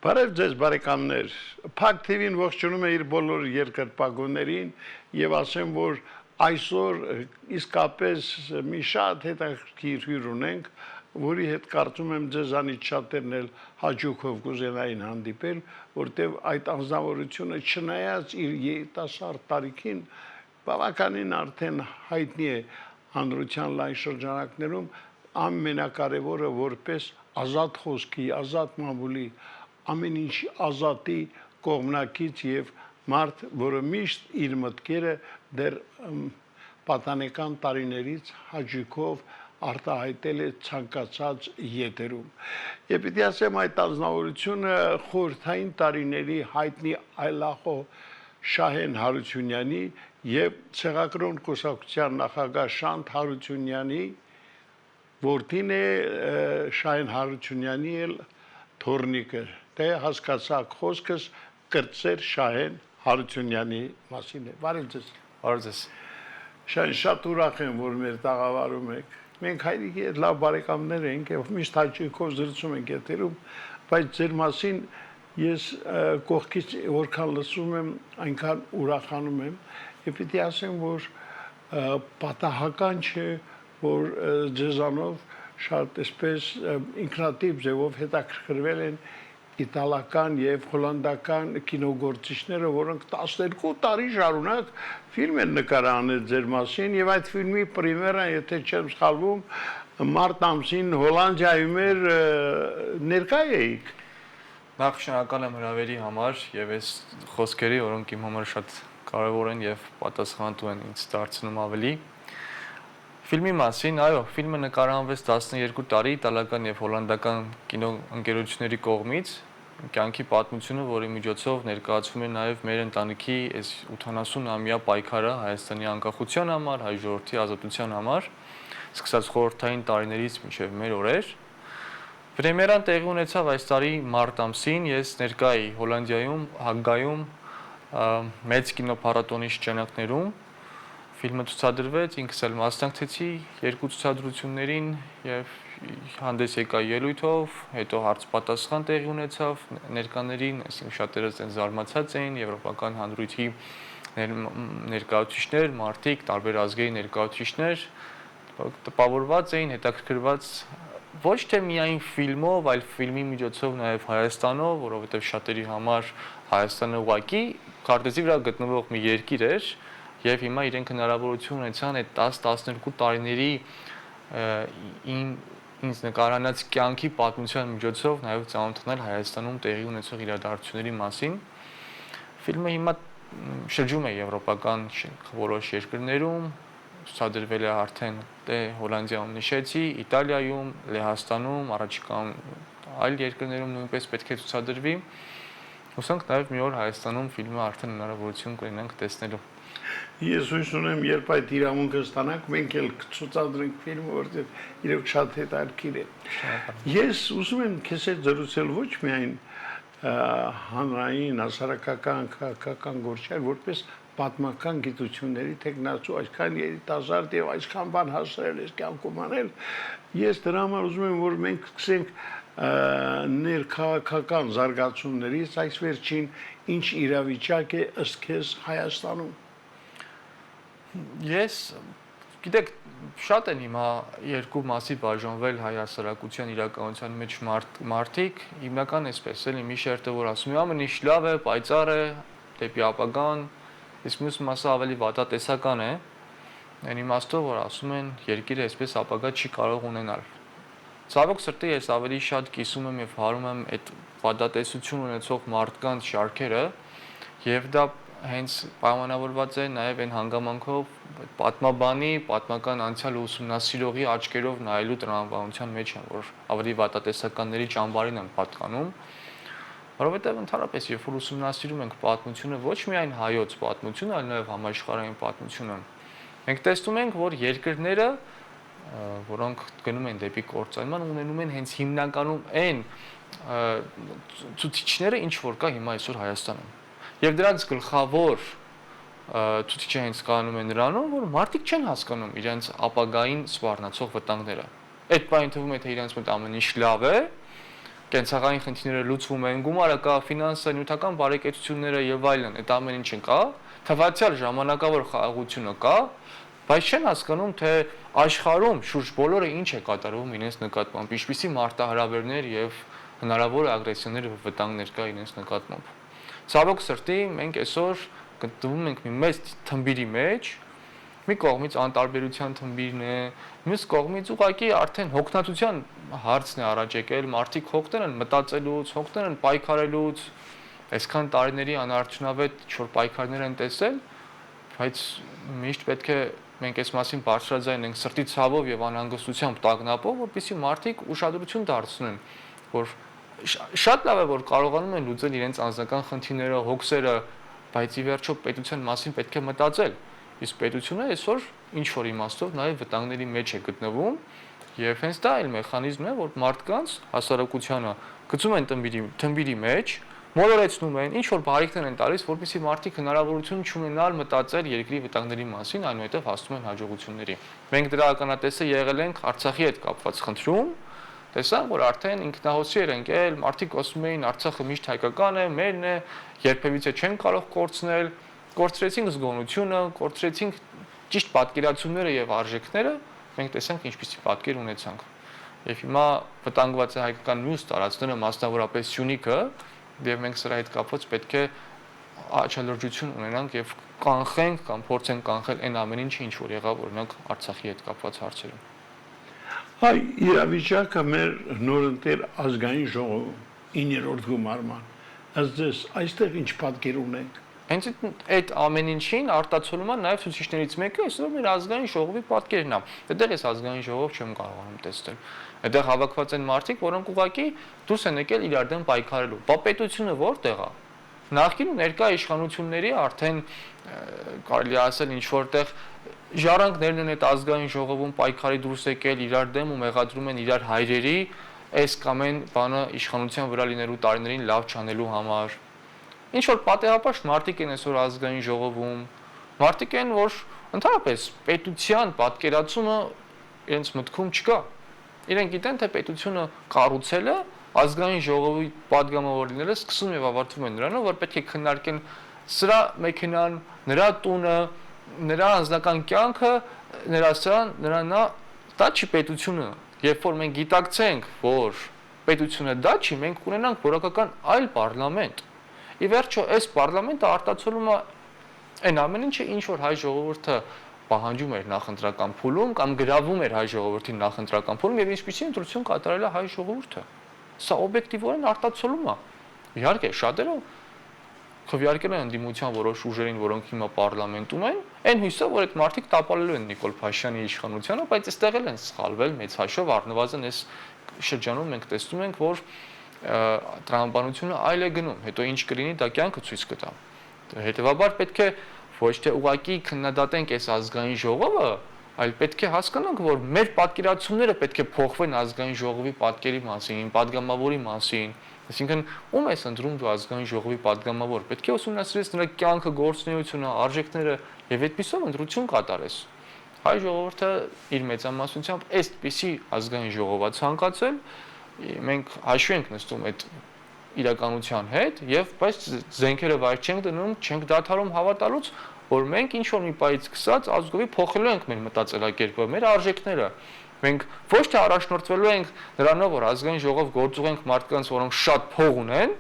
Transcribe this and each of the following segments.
Բարև ձեզ բարեկամներ, Փակ TV-ն ողջունում է իր բոլոր երկրպագուներին եւ ասեմ, որ այսօր իսկապես մի շատ հետաքրքիր հյուր ունենք, որի հետ կարծում եմ ձեզանից շատերն էլ հաճույքով կուզենային հանդիպել, որտեղ այդ անձնավորությունը չնայած իր երիտասարդ տարիքին բավականին արդեն հայտնի է հանրության լայն շրջանակներում, ամենակարևորը որպես ազատ խոսքի, ազատ մամուլի ամեն ինչի ազատի կողմնակից եւ մարդ, որը միշտ իր մտքերը դեռ պատանեկան տարիներից հաճույքով արտահայտել է ցանկացած եթերում։ Եվ պիտի ասեմ, այդ ազնվորությունը խորհրդային տարիների հայտնի այլախո Շահեն Հարությունյանի եւ Ցեղակրոն կուսակցության նախագահ Շանթ Հարությունյանի որդին է Շահեն Հարությունյանի էլ թորնիկը, թե հասկացակ խոսքս կրծեր Շահեն Հարությունյանի մասին է։ Բարև ձեզ։ Բարև ձեզ։ Շահեն, շատ ուրախ եմ, որ մեր տաղավարում եք։ Մենք հայրիկի հետ լավ բարեկամներ ենք եւ միշտ հաճույքով զրուցում ենք եթերում, բայց ձեր մասին ես կողքից որքան լսում եմ, այնքան ուրախանում եմ եւ պիտի ասեմ, որ պատահական չէ, որ ձեզանով շատ այսպես ինքնատիպ ձևով հետաքրքրվել են իտալական եւ հոլանդական կինոգործիչները, որոնք 12 տարի շարունակ ֆիլմ են նկարահանել ձեր մասին եւ այդ ֆիլմի պրեմիերան, եթե չեմ սխալվում, մարտ ամսին Հոլանդիայում էր ներկա էիք։ Նախ շնորհակալ եմ հրավերի համար եւ այս խոսքերի, որոնք իմ համար շատ կարեւոր են եւ պատասխանատու են ինձ դարձնում ավելի։ Ֆիլմի մասին, այո, ֆիլմը նկարահանվեց 12 տարի իտալական եւ հոլանդական կինոընկերությունների կողմից։ Կյանքի պատմությունը, որի միջոցով ներկայացվում է նաեւ մեր ընտանիքի այս 80-ամյա պայքարը Հայաստանի անկախության համար, հայ ժողովրդի ազատության համար, սկսած խորհրդային տարիներից մինչեւ մեր օրեր։ Պրեմիերան տեղի ունեցավ այս տարի մարտ ամսին, ես ներկա էի Հոլանդիայում, Հագայում մեծ կինոփառատոնի շրջանակներում։ Ֆիլմը ցուցադրվեց, ինքս էլ մասնակցեցի երկու ցուցադրություններին եւ հանդես եկա ելույթով, հետո հարց-պատասխան տեղի ունեցավ ներկաներին, այսինքն շատերս են զարմացած էին, եվրոպական հանրույթի ներկայացուցիչներ, մարդիկ, տարբեր ազգերի ներկայացուցիչներ տպավորված էին, հետաքրքրված ոչ թե միայն ֆիլմով, այլ ֆիլմի միջոցով նաեւ Հայաստանով, որովհետեւ շատերի համար Հայաստանը ուղղակի քարտեզի վրա գտնվող մի երկիր էր։ Եվ հիմա իրենք հնարավորություն ունեցան այդ 10-12 տարիների ինձ նկարահանած կյանքի պատմության միջոցով նաև ծանոթանալ Հայաստանում տեղի ունեցող իրադարձությունների մասին։ Ֆիլմը հիմա շրջում է եվրոպական որոշ երկրներում, ցուցադրվել է արդեն Հոլանդիայում նշեցի, Իտալիայում, Լեհաստանում, առաջիկայում այլ երկրներում նույնպես պետք է ցուցադրվի։ Հուսանք նաև մի օր Հայաստանում ֆիլմը արդեն հնարավորություն կունենանք տեսնելու։ Ես հույս ունեմ, երբ այդ իրավունքը ստանանք, մենք էլ կցուցադրենք ֆիլմը, որտեղ իրոք շատ հետաքրքիր է։ Ես ուզում եմ քեզ հետ զրուցել ոչ միայն հանրային, հասարակական, քաղաքական գործեր, որպես պատմական գիտությունների տեխնացու, այսքան երիտասարդ եւ այսքան բան հասրել ես կյանքում անել, ես դրա համար ուզում եմ, որ մենք սկսենք ներքաղաքական զարգացումներից, այս վերջին ինչ իրավիճակ է ըստ քեզ Հայաստանում։ Ես, գիտեք, շատ են հիմա երկու մասի բաժանվել հայ հասարակության իրականության մեջ մարդիկ, հիմնական էսպես էլի մի շերտը, որ ասում է ամեն ինչ լավ է, պայծառ է, դեպի ապագան, իսկ մյուս մասը ավելի վատատեսական է, այն իմաստով, որ ասում են երկիրը այսպես ապագա չի կարող ունենալ։ Ցավոք սրտի ես ավելի շատ կիսում եմ եւ հարում եմ այդ վատատեսություն ունեցող մարդկանց շարքերը եւ դա հենց պայմանավորված է նաև այն հանգամանքով պատմաբանի, պատմական անցյալը ուսումնասիրողի աչքերով նայելու տրամաբանության մեջ են, որ ավելի վատատեսականների ճամբարին են պատկանում, որովհետև ընդհանրապես երբ որ ուսումնասիրում ենք պատմությունը, ոչ միայն հայոց պատմությունը, այլ նաև համաշխարհային պատմությունը, մենք տեսնում ենք, որ երկրները, որոնք գնում են դեպի կործանման, ունենում են հենց հիմնականում այն ցուցիչները, ինչ որ կա հիմա այսօր Հայաստանում։ Եվ դրանց գլխավոր ցուցիչը հենց կանում է նրանում, որ մարդիկ չեն հասկանում իրենց ապագային սպառնացող վտանգները։ Այդ բանը թվում է թե իրենց մոտ ամեն ինչ լավ է, կենցաղային խնդիրները լուծվում են, գումարը կա, ֆինանսը, նյութական բարեկեցությունները եւ այլն, այդ ամեն ինչը կա, թվացial ժամանակավոր խաղաղությունը կա, բայց չեն հասկանում, թե աշխարհում շուրջ բոլորը ինչ է կատարվում իրենց նկատմամբ, ինչպիսի մարտահրավերներ եւ հնարավոր ագրեսիաներ եւ վտանգներ կա իրենց նկատմամբ։ Ցավոք սրտի մենք այսօր գտնվում ենք մի մեծ թմբիրի մեջ, մի կողմից անտարբերության թմբիրն է, մյուս կողմից ուղղակի արդեն հոգնածության հարցն է առաջ եկել, մարդիկ հոգներ են մտածելուց, հոգներ են պայքարելուց, այսքան տարիների անարդյունավետ չոր պայքարներ են տեսել, բայց միշտ պետք է մենք այս մասին բարձրաձայնենք սրտի ցավով եւ անհանգստությամբ տագնապով, որպեսզի մարդիկ ուշադրություն դարձնեն, որ շատ լավ է, որ կարողանում են լուծել իրենց անձնական խնդիրները, հոգսերը, բայց ի վերջո պետության մասին պետք է մտածել։ Իսկ պետությունը այսօր ինչ որ իմաստով նաև վտանգների մեջ է գտնվում եւ հենց դա էլ մեխանիզմն է, որ մարդկանց հասարակությանը գցում են թմբիրի մեջ, մոլորեցնում են, ինչ որ բարիքներ են տալիս, որպեսզի մարդիկ հնարավորություն չունենալ մտածել երկրի վտանգների մասին, այնուհետև հասնում են հաջողությունների։ Մենք դրա ականատեսը եղել ենք Արցախի հետ կապված խնդրում, տեսանք, որ արդեն ինքնահոսի էր ընկել, մարդիկ ասում էին Արցախը միշտ հայկական է, մերն է, երբևիցե չեն կարող կորցնել, կորցրեցինք զգոնությունը, կորցրեցինք ճիշտ պատկերացումները եւ արժեքները, մենք տեսանք ինչպիսի պատկեր ունեցանք։ Եվ հիմա վտանգված է հայկական մյուս տարածքները, մասնավորապես Սյունիքը, եւ մենք սրա հետ կապված պետք է աչալրջություն ունենանք եւ կանխենք կամ փորձենք կանխել այն ամեն ինչը, ինչ որ եղավ, օրինակ Արցախի հետ կապված հարցերում։ Այ իրավիճակը մեր նորընտեր ազգային ժողովում 9-րդ գումարման, ասես այստեղ ինչ պատկեր ունենք։ Հենց այդ ամեն ինչին արտացոլումը նաև ցուցիչներից մեկը այսօր մեր ազգային ժողովի պատկերն է։ Այդտեղ այս ազգային ժողով չեմ կարողանում տեսնել։ Այդտեղ հավաքված են մարդիկ, որոնք ուղղակի դուրս են եկել իրար դեմ պայքարելու։ Բա պետությունը որտեղ է։ Նախկին ներկա իշխանությունների արդեն կարելի ասել ինչ որտեղ ժառանգներն են այդ ազգային ժողովում պայքարի դուրս եկել իրար դեմ ու մեղադրում են իրար հայրերի այս կամ այն բանը իշխանության վրա լինելու տարիներին լավ չանելու համար։ Ինչ որ պատահաբար մարդիկ են այսօր ազգային ժողովում, մարդիկ են, որ ընդհանրապես պետության պատկերացումը իրենց մտքում չկա։ Իրենք գիտեն, թե պետությունը կառուցելը ազգային ժողովի падգամավորները սկսում եւ ավարտվում են նրանով, որ պետք է քննարկեն սրա մեքենան, նրա տունը, նրա անձնական կյանքը, նրա սրան, նա դա չի պետությունը։ Երբ որ մենք գիտակցենք, որ պետությունը դա չի, մենք ունենանք որակական այլ պարլամենտ։ Ի վերջո, այս պարլամենտը արտացոլում է այն ամեն ինչը, ինչ որ հայ ժողովուրդը պահանջում էր նախընտրական փուլում կամ գրավում էր հայ ժողովրդի նախընտրական փուլում եւ ինչպիսի ընտրություն կատարել է հայ ժողովուրդը։ Սա օբյեկտիվորեն արտացոլում է։ Իհարկե, շատերը քվեարկել են ընդդիմության որոշ ուժերին, որոնք հիմա պարլամենտում են, այն հույսով, որ այդ մարդիկ տապալելու են Նիկոլ Փաշինյանի իշխանությանը, բայց այստեղ էլ են սխալվել մեծ հաշվով, առնվազն այս շրջանում մենք տեսնում ենք, որ տրամաբանությունը այլ է գնում, հետո ինչ կլինի, դա կյանքը ցույց կտա։ Հետևաբար պետք է ոչ թե ուղղակի քննադատենք այս ազգային ժողովը, այլ պետք է հասկանանք, որ մեր պատկերացումները պետք է փոխվեն ազգային ժողովի պատկերի մասին, падգամավորի մասին, այսինքն ում ես ընտրում դու ազգային ժողովի падգամավոր, պետք է ուսումնասիրես նրա կյանքը, գործունեությունը, արժեքները եւ այդպիսով ընտրություն կատարես։ Հայ ժողովուրդը իր մեծամասնությամբ այսպիսի ազգային ժողով է ցանկացել, մենք հաշվի ենք նստում այդ իրականության հետ եւ բայց զենքերը վայր չենք դնում, չենք դադարում հավատալուց, որ մենք ինչ որ մի պայից սկսած ազգովի փոխելու ենք մեր մտածելակերպը, մեր արժեքները։ Մենք ոչ թե առաջնորդվելու ենք նրանով, որ ազգային ժողով գործուղենք մարդկանց, որոնք շատ փող ունեն,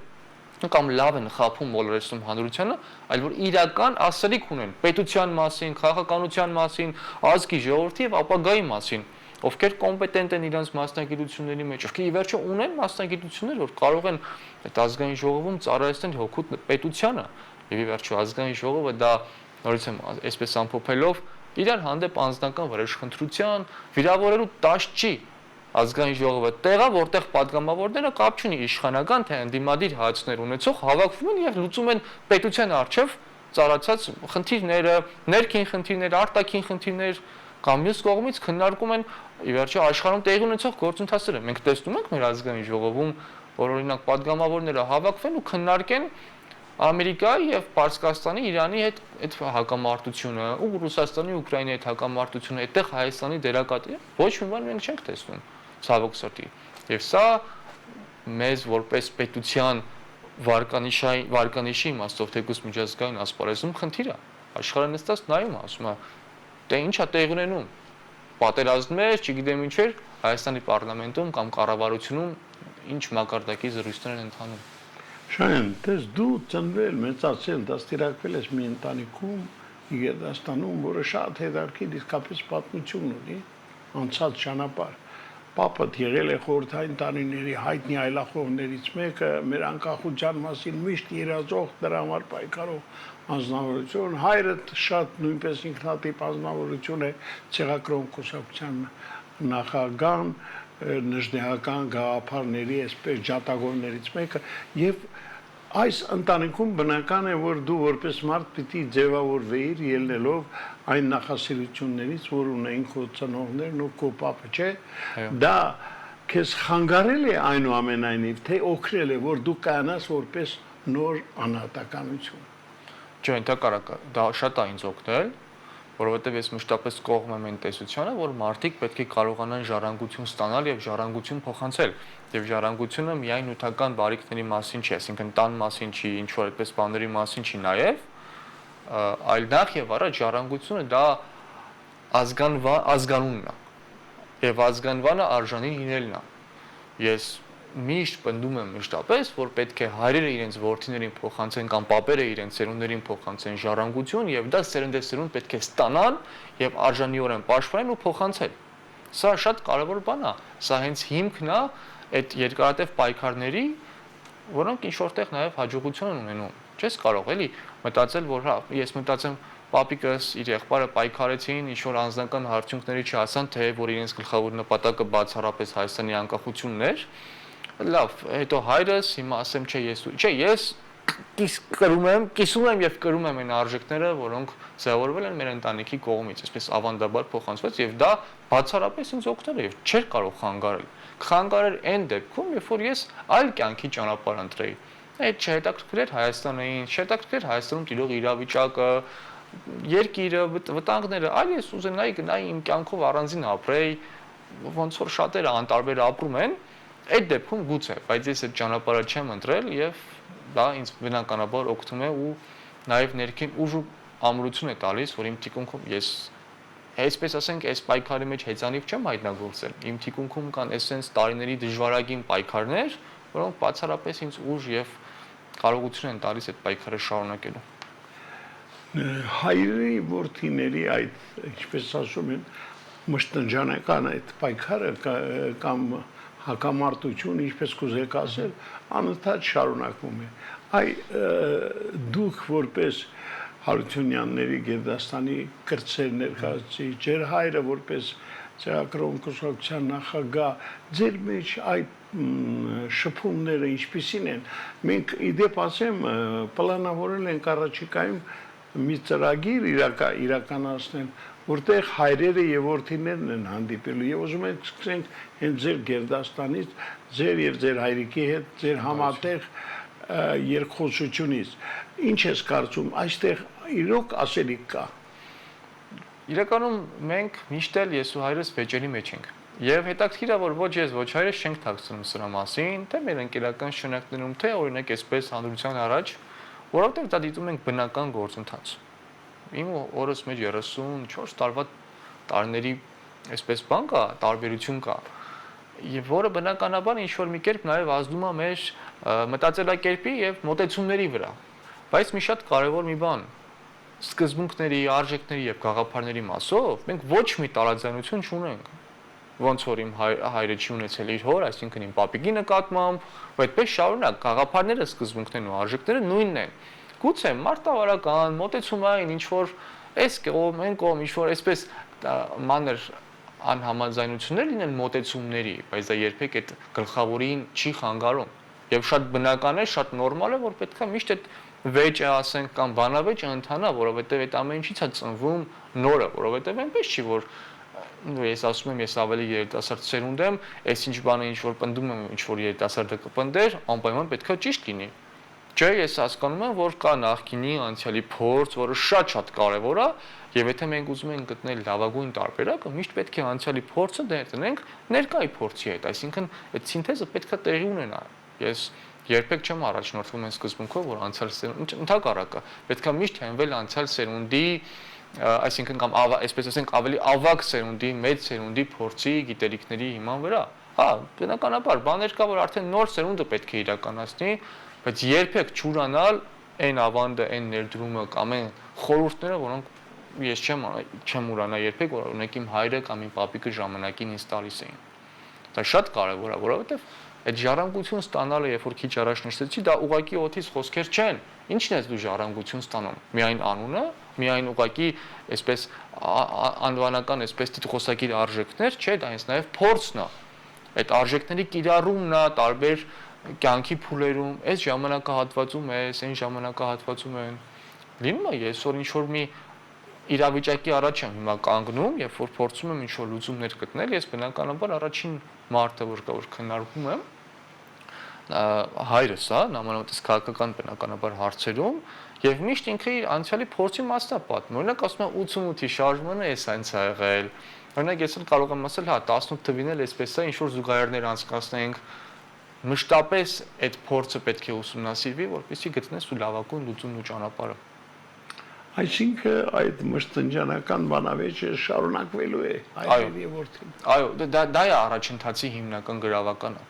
կամ լավ են խափում մոլորեցնում հանրությանը, այլ որ իրական ասելիք ունեն պետության մասին, քաղաքականության մասին, ազգի ժողովրդի եւ ապագայի մասին, ովքեր կոմպետենտ են իրենց մասնագիտությունների մեջ, ովքեր ի վերջո ունեն մասնագիտություններ, որ կարող են այդ ազգային ժողովում ծառայեցնել հօգուտ պետությանը, եւ ի վերջո ազգային ժողովը դա նորից եմ այսպես ամփոփելով իրար հանդեպ անձնական վրեժխնդրության վիրավորելու տաշ չի ազգային ժողովը տեղա, որտեղ падգամավորները կապ չունի իշխանական թե ընդդիմադիր հայացքներ ունեցող հավաքվում են եւ լուծում են պետության առջև ծառացած խնդիրները, ներքին խնդիրներ, արտաքին խնդիրներ կամ մյուս կողմից քննարկում են ի վերջո աշխարհում տեղի ունեցող գործընթացները։ Մենք տեսնում ենք մեր ազգային ժողովում, որ օրինակ падգամավորները հավաքվեն ու քննարկեն Ամերիկայի եւ Պարսկաստանի Իրանի հետ այդ հակամարտությունը, ու Ռուսաստանի Ուկրաինայի հետ հակամարտությունը, այդտեղ Հայաստանի դերակատը ոչ մի բան մենք չենք տեսնում, ցավոք սրտի։ Եվ սա մեզ որպես պետության վարկանիշի իմաստով թեկուզ միջազգային ասպարեզում խնդիր է։ Աշխարհը նստած նայում է, ասում է, դե ի՞նչ է տեղի ունենում։ Պատերազմներ, չգիտեմ ինչեր, Հայաստանի պարլամենտում կամ կառավարությունում ինչ մակարդակի զրույցներ են ընթանում։ Շան, դες դու ծնվել, մեծացել, դաստիարակվել ես մի ընտանիքում Գերդաստանում, որը շատ հետաքրքիր իսկապես պատմություն ունի, անցած ճանապարհ։ Պապդ եղել է խորհրդային տարիների հայտնի այլախոհներից մեկը, մեր անկախության մասին միշտ երազող, դրա համար պայքարող անձնավորություն, հայրդ շատ նույնպես ինքնատիպ անձնավորություն է, ցեղակրոն կուսակցության նախագահ, նժդեհական գաղափարների այսպես ջատագովներից մեկը եւ այս ընտանիքում բնական է որ դու որպես մարդ պիտի ձևավորվեիր ելնելով այն նախասիրություններից որ ունեին քո ծնողներն ու քո պապը չէ դա քեզ խանգարել է այնուամենայնիվ թե օգրել է որ դու կանաս որպես նոր անհատականություն Չէ, ընդհակառակը, դա շատ է ինձ օգնել, որովհետև ես մշտապես կողմ եմ այն տեսությանը, որ մարդիկ պետք է կարողանան ժառանգություն ստանալ եւ ժառանգություն փոխանցել։ Եվ ժառանգությունը միայն նյութական բարիքների մասին չի, այսինքն տան մասին չի, ինչ որ այդպես բաների մասին չի նաեւ, այլ նախ եւ առաջ ժառանգությունը դա ազգանունն է։ Եվ ազգանվանը արժանի լինելն է։ Ես միշտ պնդում եմ մշտապես, որ պետք է հայրերը իրենց որդիներին փոխանցեն կամ պապերը իրենց ծերուններին փոխանցեն ժառանգություն եւ դա սերնդեսերունդ պետք է ստանան եւ արժանիորեն պաշտպանեն ու փոխանցել։ Սա շատ կարեւոր բան է։ Սա հենց հիմքն է այդ երկարատև պայքարների, որոնք ինչ որտեղ նաեւ հաջողություն են ունենում։ Չես կարող էլի մտածել, որ հա, ես մտածեմ Պապիկս իր եղբայրը պայքարեցին, ինչ որ անձնական հարցունքների չհասան, թե որ իրենց գլխավոր նպատակը բացառապես Հայաստանի անկախությունն էր։ Լավ, հետո հայրս հիմա ասեմ ես կիսում եմ եւ կրում եմ այն արժեքները, որոնք ձևավորվել են մեր ընտանիքի կողմից, այսպես ավանդաբար փոխանցված եւ դա բացառապես ինձ օգնել է եւ չէր կարող խանգարել։ Խանգարել այն դեպքում, երբ որ ես այլ կյանքի ճանապարհ ընտրեի։ Այդ չհետաքրքիր էր Հայաստանային, չհետաքրքիր Հայաստանում տիրող իրավիճակը, երկիրը, վտանգները, այլ ես ուզենայի գնայի իմ կյանքով առանձին ապրեի, ոնց որ շատերը անտարբեր ապրում են, այդ դեպքում գուցե, բայց ես այդ ճանապարհը չեմ ընտրել եւ դա ինձ բնականաբար օգնում է ու նաեւ ներքին ուժ ու ամրություն է տալիս, որ իմ թիկունքում ես այսպես ասենք, այս պայքարի մեջ հեծանիվ չեմ հայտնագործել։ Իմ թիկունքում կան էսենց տարիների դժվարագին պայքարներ, որոնք բացառապես ինձ ուժ եւ կարողություն են տալիս այդ պայքարը շարունակելու։ Հայրի որդիների այդ, ինչպես ասում են, մշտնջանական այդ պայքարը կամ հակամարտություն, ինչպես կուզեք ասել, անընդհատ շարունակվում է։ Դուք որպես Հարությունյանների Գերդաստանի կրտսեր ներկայացուցիչ, ձեր հայրը որպես ցեղակրոն կուսակցության նախագահ, ձեր մեջ այդ շփումները ինչպիսին են։ Մենք իդեպ ասեմ, պլանավորել ենք առաջիկայում մի ծրագիր իրականացնել, որտեղ հայրերը եւ որդիներն են հանդիպելու եւ ուզում ենք սկսենք հենց ձեր Գերդաստանից, ձեր եւ ձեր հայրիկի հետ, ձեր համատեղ երկխոսությունից։ Ինչ ես կարծում, այստեղ իրոք ասելիք կա։ Իրականում մենք միշտ էլ ես ու հայրս վեճերի մեջ ենք։ Եվ հետաքրքիր է, որ ոչ ես, ոչ հայրս չենք թաքցնում սրա մասին, թե մեր ընկերական շրջանակներում, թե օրինակ այսպես հանդրության առաջ, որովհետև դա դիտում ենք բնական գործընթաց։ Իմ օրս մեջ 34 տարվա տարիների այսպես բան կա, տարբերություն կա։ Եվ որը բնականաբար ինչ որ մի կերպ նաև ազդում է մեր մտածելակերպի եւ մոտեցումների վրա։ Բայց մի շատ կարևոր մի բան, սկզբունքների, արժեքների եւ գաղափարների մասով մենք ոչ մի տարաձայնություն չունենք։ Ոնց որ իմ հայրը չի ունեցել իր հոր, այսինքն իմ պապիկի նկատմամբ, ու այդպես շարունակ գաղափարները, սկզբունքներն ու արժեքները նույնն են։ Գուցե մարտավարական, մոտեցումային ինչ որ այս կողմ, այն կողմ ինչ որ այսպես մանր անհամաձայնություններ լինեն մոտեցումների, բայց դա երբեք այդ գլխավորին չի խանգարում։ Եվ շատ բնական է, շատ նորմալ է, որ պետք է միշտ այդ վեճը ասենք կամ բանավեճը ընթանա, որովհետև այդ ամեն ինչից է ծնվում նորը, որովհետև այնպես չի, որ ես ասում եմ, ես ավելի երիտասարդ սերունդ եմ, այս ինչ բանը ինչ որ պնդում եմ, ինչ որ երիտասարդը կպնդեր, անպայման պետք է ճիշտ լինի։ Չէ, ես հասկանում եմ, որ կա նախկինի անցյալի փորձ, որը շատ կարևոր է, եւ եթե մենք ուզում ենք գտնել լավագույն տարբերակը, միշտ պետք է անցյալի փորձը դերտնենք ներկայի փորձի հետ, այսինքն այդ սինթեզը պետք է տեղի ունենա։ Ես երբեք չեմ առաջնորդվում այն սկզբունքով, որ անցյալ սերունդի ընդհակառակը պետք է միշտ հենվել անցյալ սերունդի, այսինքն կամ այսպես ասենք ավելի ավագ սերունդի, մեծ սերունդի փորձի, գիտելիքների հիման վրա։ Հա, բնականաբար բաներ կա, որ արդեն նոր սերունդը պետք է իրականացնի, բայց երբեք չուրանալ այն ավանդը, այն ներդրումը կամ այն խորհուրդները, որոնք ես չեմ ուրանա երբեք, որ օրինակ իմ հայրը կամ իմ պապիկը ժամանակին ինձ տալիս էին։ Դա շատ կարևոր է, որովհետև այդ ժառանգություն ստանալը, երբ որ քիչ առաջ նշեցի, դա ուղակի օթից խոսքեր չեն։ Ինչն ես դու ժառանգություն ստանում։ Միայն անունը, միայն ուղակի այսպես անվանական այսպես տիտղոսակիր արժեքներ, չէ, դա հենց նաև փորձն է։ Այդ արժեքների կիրառումն է տարբեր կյանքի փուլերում, այս ժամանակահատվածում է, այն ժամանակահատվածում են։ Լինում է այսօր ինչ որ մի իրավիճակի առաջ եմ հիմա կանգնում, երբ որ փորձում եմ ինչ-որ լուծումներ գտնել, ես բնականաբար առաջին մարդը, որ կա, որ քննարկում եմ, հայրս է, նամանավանդ քաղաքական բնականաբար հարցերում, եւ միշտ ինքը իր անցյալի փորձի մասն է պատմում։ Օրինակ ասում է 88-ի շարժմանը էս այնց ա եղել։ Օրինակ ես էլ կարող եմ ասել, հա 18 թվին էլ էսպես է, ինչ որ զուգահեռներ անցկացնենք, մշտապես այդ փորձը պետք է ուսումնասիրվի, որպեսզի գտնես ու լավագույն լուծումն ու ճանապարհը։ Այսինքն այդ մշտնջանական բանավեճը շարունակվելու է այլ եւ որտին։ Այո, դա է առաջընթացի հիմնական գրավականը։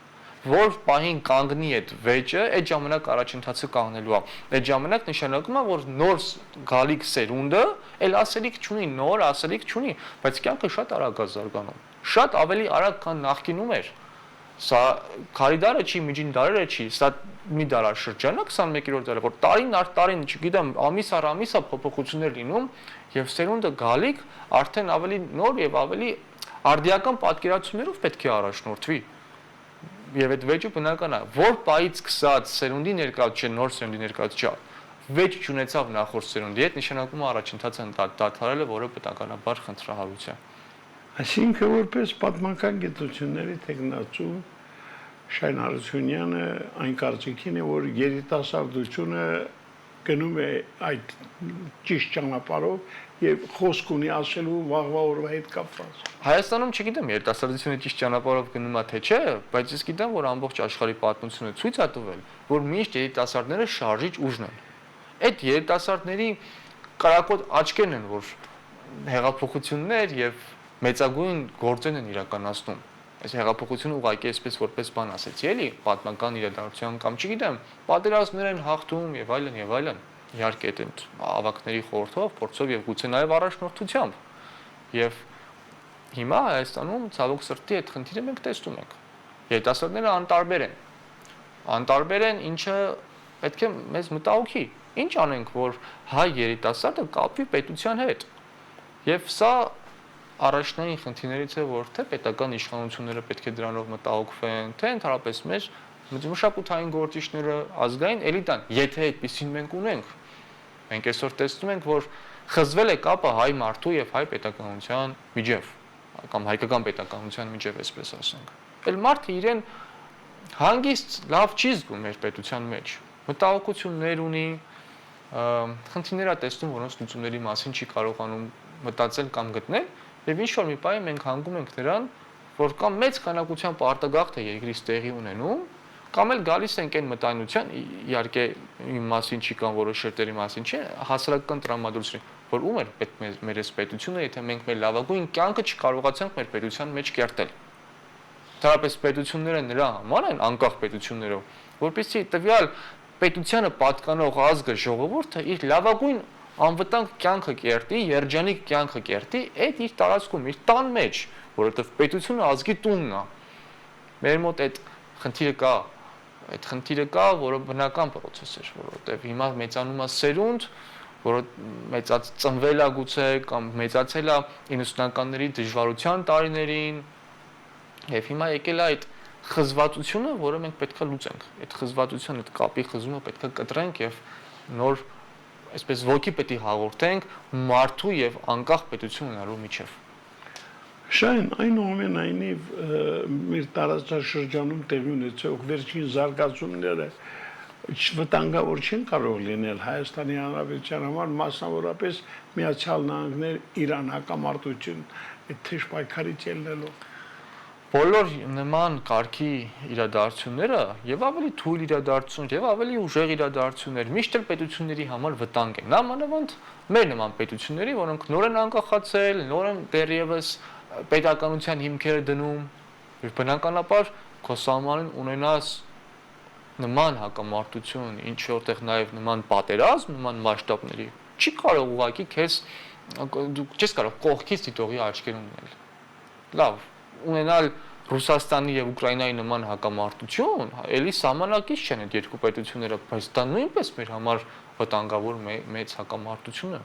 Որ պահին կանգնի այդ վեճը, այդ ժամանակ առաջընթացը կանգնելու է։ Այդ ժամանակ նշանակում է, որ նոր գալիք սերունդը էլ ասելիք չունի, նոր ասելիք չունի, բայց կյանքը շատ արագ է զարգանում։ Շատ ավելի արագ, քան նախկինում էր։ Սա քարիդարը չի, միջին դարերը չի, սա մի դարաշրջանակ 21-րդ դարը, որ տարին առ տարին, չգիտեմ, ամիս առ ամիս է փոփոխություններ լինում եւ սերունդը գալիք արդեն ավելի նոր եւ ավելի արդիական պատկերացումներով պետք է առաջնորդվի։ Եվ այդ վեճը բնական է, որ պայից սկսած սերունդի ներկայացուցիչ, նոր սերունդի ներկայացուցիչ վեճ չունեցավ նախորդ սերունդի հետ, նշանակում է առաջընթացը դադարել է, որը բնականաբար խնդրահարույց է։ Այսինքն որպես պատմական գիտությունների տեխնացու Շայն Հարությունյանը այն կարծիքին է, որ երիտասարդությունը գնում է այդ ճիշտ ճանապարհով եւ խոսք ունի ասելու վաղվա օրվա հետ կապված։ Հայաստանում չգիտեմ երիտասարդությունը ճիշտ ճանապարհով գնում է թե չէ, բայց ես գիտեմ, որ ամբողջ աշխարհի պատմությունը ցույց է տվել, որ միշտ երիտասարդները շարժիչ ուժն են։ Այդ երիտասարդների կարակոտ աչքերն են, որ հեղափոխություններ եւ մեծագույն գործեր են իրականացնում։ Այս հեղափոխությունը ուղղակի այսպես որպես բան ասեցի, էլի, պատմական իրադարձություն կամ չգիտեմ, պատերազմներ են հաղթում եւ այլն եւ այլն։ Իհարկե այդ ավակների խորհրդով, փորձով եւ գուցե նաեւ առաջնորդությամբ։ Եվ հիմա Հայաստանում ցավոք սրտի այդ խնդիրը մենք տեսնում ենք։ Երիտասարդները անտարբեր են։ Անտարբեր են, ինչը պետք է մեզ մտահոգի։ Ինչ անենք, որ հայ երիտասարդը կապվի պետության հետ։ Եվ սա առաջնային խնդիրներից է, որ թե պետական իշխանությունները պետք է դրանով մտահոգվեն, թե ընդհանրապես մեր մշակութային գործիչները, ազգային էլիտան, եթե այդպեսին մենք ունենք։ Մենք այսօր տեսնում ենք, որ խզվել է կապը հայ մարդու եւ հայ պետականության միջև, կամ հայկական պետականության միջև, այսպես ասենք։ Էլ մարդը իրեն հանգիստ լավ չի զգում մեր պետության մեջ։ Մտահոգություններ ունի, խնդիրներ է տեսնում, որոնց լուծումների մասին չի կարողանում մտածել կամ գտնել, եւ ինչ որ մի պահի մենք հանգում ենք նրան, որ կամ մեծ քանակությամբ արտագաղթ է երկրից տեղի ունենում, կամ էլ գալիս ենք այն մտայնության, իհարկե իմ մասին չի կամ որոշ շերտերի մասին չի, հասարակական տրամադրություն, որ ում էր պետք մեր այս պետությունը, եթե մենք մեր լավագույն կյանքը չկարողացանք մեր պետության մեջ կերտել։ Դարապես պետությունները նրա համար են անկախ պետություններով, որպեսզի տվյալ պետությանը պատկանող ազգը, ժողովուրդը իր լավագույն անվտանգ կյանքը կերտի, երջանիկ կյանքը կերտի, այդ իր տարածքում, իր տան մեջ, որովհետև պետությունը ազգի տունն է։ Մեր մոտ այդ խնդիրը կա, որը բնական process է, որովհետև հիմա մեծանում է սերունդ, որը ծնվել է գուցե կամ մեծացել է 90-ականների դժվարության տարիներին, եւ հիմա եկել է այդ խզվածությունը, որը մենք պետք է լուծենք։ Այդ խզվածության, այդ կապի խզումը պետք է կտրենք եւ նոր այսպես ոգի պետք է հաղորդենք մարդու եւ անկախ պետություն ունենալու միջև։ Շայն այնուամենայնիվ մեր տարածաշրջանում տեղի ունեցող վերջին զարգացումները վտանգավոր չեն կարող լինել Հայաստանի Հանրապետության համար, մասնավորապես Միացյալ Նահանգներ Իրան հակամարտություն այդ թեժ պայքարից ելնելով։ Բոլոր նման կարգի իրադարձությունները եւ ավելի թույլ իրադարձություններ եւ ավելի ուժեղ իրադարձություններ միշտ էլ պետությունների համար վտանգ են։ Նամանավանդ մեր նման պետությունների, որոնք նոր են անկախացել, նոր են դեռևս պետականության հիմքերը դնում եւ բնականաբար քո սահմանին ունենաս նման հակամարտություն, ինչ որտեղ նաեւ նման պատերազմ, նման մասշտաբների չի կարող ուղղակի քեզ դու չես կարող կողքից դիտողի աչքեր ունել։ Լավ, ունենալ Ռուսաստանի եւ Ուկրաինայի նման հակամարտություն, ելի սահմանակից չեն այդ երկու պետությունները, բայց դա նույնպես մեր համար վտանգավոր մեծ հակամարտություն է,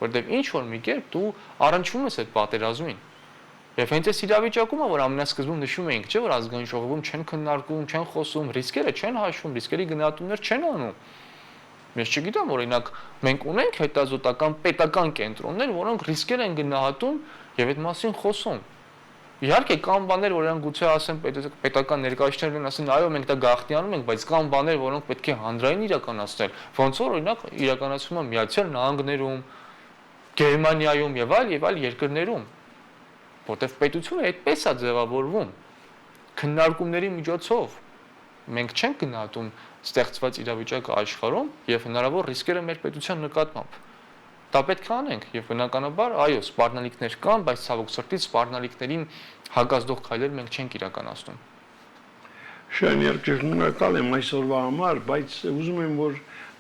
որտեղ ինչ որ մի կերպ դու առնչվում ես այդ պատերազմին։ Եվ հենց այս իրավիճակում է, որ ամենասկզբում նշում էինք, չէ՞ որ ազգային ժողովում չեն քննարկում, չեն խոսում, ռիսկերը չեն հաշվում, ռիսկերի գնահատումներ չեն անում։ Ես չգիտեմ, օրինակ, մենք ունենք հետազոտական պետական կենտրոններ, որոնք ռիսկեր են գնահատում եւ այդ մասին խոսում։ Իհարկե կան բաներ, որոնք գուցե ասեն պետական ներկայացուցիչներն ասեն, այո, մենք դա գաղտնիանում ենք, բայց կան բաներ, որոնք պետք է հանրային իրականացնել։ Ոնց որ օրինակ իրականացվում է Միացյալ Նահանգներում, Գերմանիայում եւ այլ երկրներում, որտեղ պետությունը այդպես է ձևավորվում քննարկումների միջոցով։ Մենք չենք գնահատում ստեղծված իրավիճակը աշխարհում եւ հնարավոր ռիսկերը մեր պետության նկատմամբ։ Դա պետք է անենք եւ բնականաբար, այո, սպառնալիքներ կան, բայց ցավոք սրտի սպառնալիքներին հակազդող քայլեր մենք չենք իրականացնում։ Շան երկրնակալ եմ այսօրվա համար, բայց ուզում եմ, որ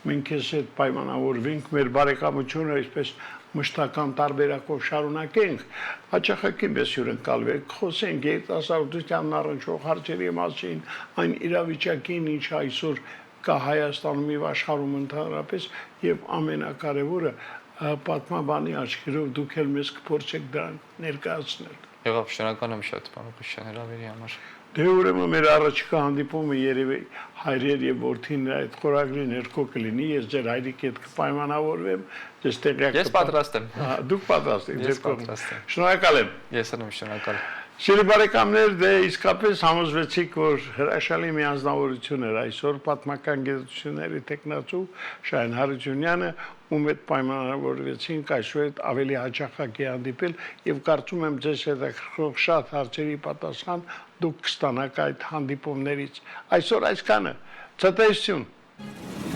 մենք ես այդ պայմանավորվենք, մեր բարեկամությունը այսպես մշտական տարբերակով շարունակենք, հաճախակի մեզ հյուրընկալվեք, խոսենք երիտասարդությանն առնչվող հարցերի մասին, այն իրավիճակին, ինչ այսօր կա Հայաստանում եւ աշխարհում ընդհանրապես, եւ ամենակարևորը պատմաբանի աչքերով դուք էլ մեզ կփորձեք դրան ներկայացնել։ Եղավ, շնորհակալ եմ շատ, պարոն Քրիստիան հրավերի համար։ Դե ուրեմն մեր առաջիկա հանդիպումը երևի հայրեր եւ որդին այդ խորագրի ներքո կլինի, ես ձեր հայրիկի հետ կպայմանավորվեմ, ձեզ տեղյակ Ես պատրաստ եմ։ Դուք պատրաստ եք, Ես պատրաստ եմ։ Շնորհակալ եմ։ Ես եմ շնորհակալ։ Սիրելի բարեկամներ, դե իսկապես համոզվեցիք, որ հրաշալի մի անձնավորություն էր այսօր պատմական գիտությունների տեխնացու Շահեն Հարությունյանը, ում հետ պայմանավորվեցինք այսօր ավելի հաճախակի հանդիպել եւ կարծում եմ ձեզ հետաքրքրող շատ հարցերի պատասխան դուք կստանաք այդ հանդիպումներից։ Այսօր այսքանը։ Ցտեսություն։